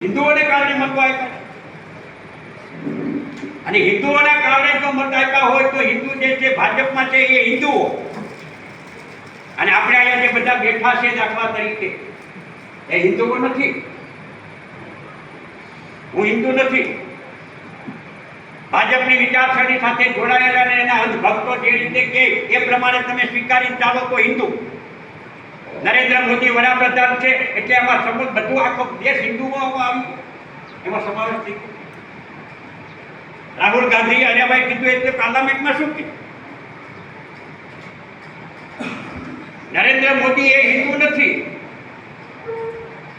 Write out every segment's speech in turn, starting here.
હિન્દુઓને કારણે મતો આપ્યા અને હિન્દુઓના કારણે જો મત આપ્યા હોય તો હિન્દુ જે છે ભાજપમાં છે એ હિન્દુઓ અને આપણે અહીંયા જે બધા બેઠા છે દાખલા તરીકે એ હિન્દુઓ નથી. હું હિન્દુ નથી. ભાજપની વિચારસરણી સાથે જોડાયેલા અને એના અંધભક્તો જે રીતે કે એ પ્રમાણે તમે સ્વીકારી ચાલો તો હિન્દુ. નરેન્દ્ર મોદી વડાપ્રધાન છે એટલે આમાં સમજ બધું આખો દેશ હિન્દુઓમાં આવ્યું એમાં સમાવેશ થઈ ગયો. રાહુલ ગાંધી અરેભાઈ કીધું એટલે પાર્લામેન્ટમાં શું કીધું? નરેન્દ્ર મોદી એ હિન્દુ નથી.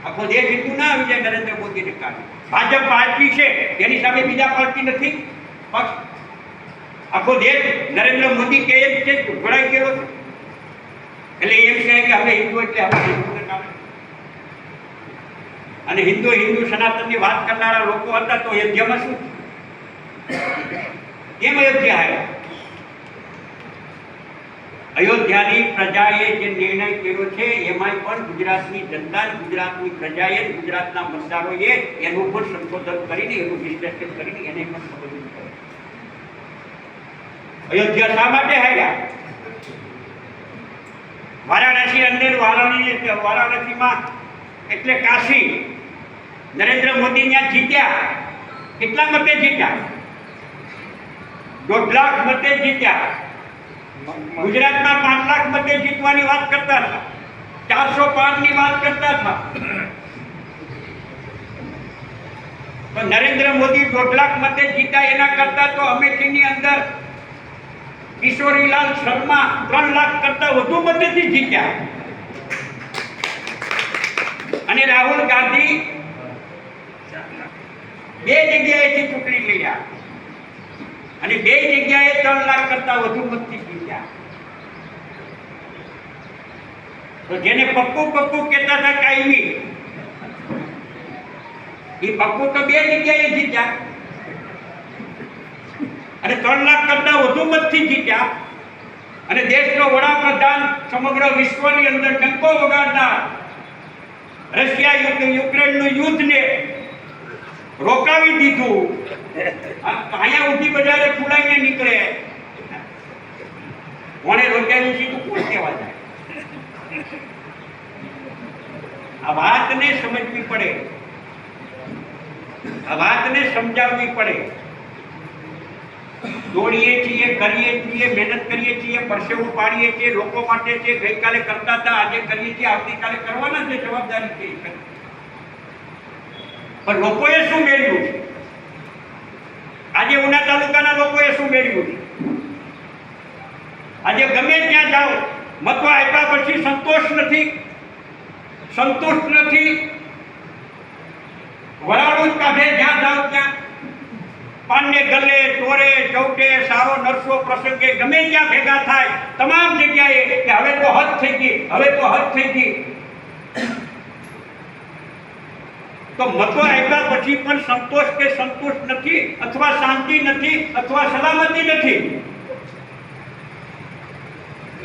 આખો દેશ હિન્દુ ના આવી જાય નરેન્દ્ર મોદીને કારણે. ભાજપ પાર્ટી છે એની સામે બીજા પાર્ટી નથી પક્ષ. આખો દેશ નરેન્દ્ર મોદી કે એમ છે જોડાઈ ગયેલો છે એટલે એમ કહે કે હવે હિન્દુ એટલે હવે હિન્દુને કારણે. અને હિન્દુ સનાતનની વાત કરનારા લોકો હતા તો અયોધ્યામાં શું કેમ અયોધ્યા આવ્યા? અયોધ્યાની પ્રજાએ જે નિર્ણય કર્યો છે એમાં પણ ગુજરાતની જનતા ગુજરાતની પ્રજાએ ગુજરાતના મતદારોએ એનું પણ સંશોધન કરીને એનું વિશ્લેષણ કરીને એને પણ સમજવું પડે. અયોધ્યા શા માટે હાર્યા? વારાણસી અંદર વારાણસીમાં એટલે કાશી નરેન્દ્ર મોદી ત્યાં જીત્યા. કેટલા મતે જીત્યા? 1.5 લાખ મતે જીત્યા. ગુજરાતમાં 5 લાખ મતે જીતવાની વાત કરતા હતા. 405 ની વાત કરતા હતા. તો નરેન્દ્ર મોદી 1.5 લાખ મતે જીતા એના કરતા તો અમેઠીની અંદર કિશોરીલાલ શર્મા 3 લાખ કરતા વધુ મતેથી જીત્યા. અને રાહુલ ગાંધી 2 જગ્યાએથી ચૂંટણી લડ્યા અને 2 જગ્યાએ 3 લાખ કરતા વધુ મતથી જીત્યા. તો જેને પપ્પુ કહેતા હતા કાયમી એ પપ્પુ તો 2 જગ્યાએ જીત્યા અને 3 લાખ કરતા વધુ મતથી જીત્યા. અને દેશનો વડાપ્રધાન સમગ્ર વિશ્વની અંદર ડંકો વગાડનાર રશિયા યુક્રેનનું યુદ્ધને રોકાવી દીધું. અહીંયા ઊંધી બજારે ફૂલાઈને નીકળે કોણે રોકાવ્યું છે તો કોણ કહેવા જાય? આ વાતને સમજવી પડે, આ વાતને સમજાવવી પડે. દોડીએ છીએ, કરીએ છીએ, મહેનત કરીએ છીએ, પરસેવો પાડીએ છીએ, લોકો માટે છે. ગઈકાલે કરતા હતા, આજે કરીએ છીએ, આવતીકાલે કરવાના છે. જવાબદારી છે. પણ લોકોએ શું મેળવ્યું છે? આજે ઉના તાલુકાના લોકોએ શું મેળવ્યું છે? આજે ગમે ત્યાં જાઓ મતો આપ્યા પછી સંતોષ નથી, સંતુષ્ટ નથી. વરાળું જ કાઢે જ્યાં જાઓ ત્યાં. પાનને ગલે, ટોરે, ચૌટે, સારો નરસો પ્રસંગે ગમે ત્યાં ભેગા થાય તમામ જગ્યાએ કે હવે તો હદ થઈ ગઈ, હવે તો હદ થઈ ગઈ. તો મતો આપ્યા પછી પણ સંતોષ કે સંતુષ્ટ નથી, અથવા શાંતિ નથી, અથવા સલામતી નથી.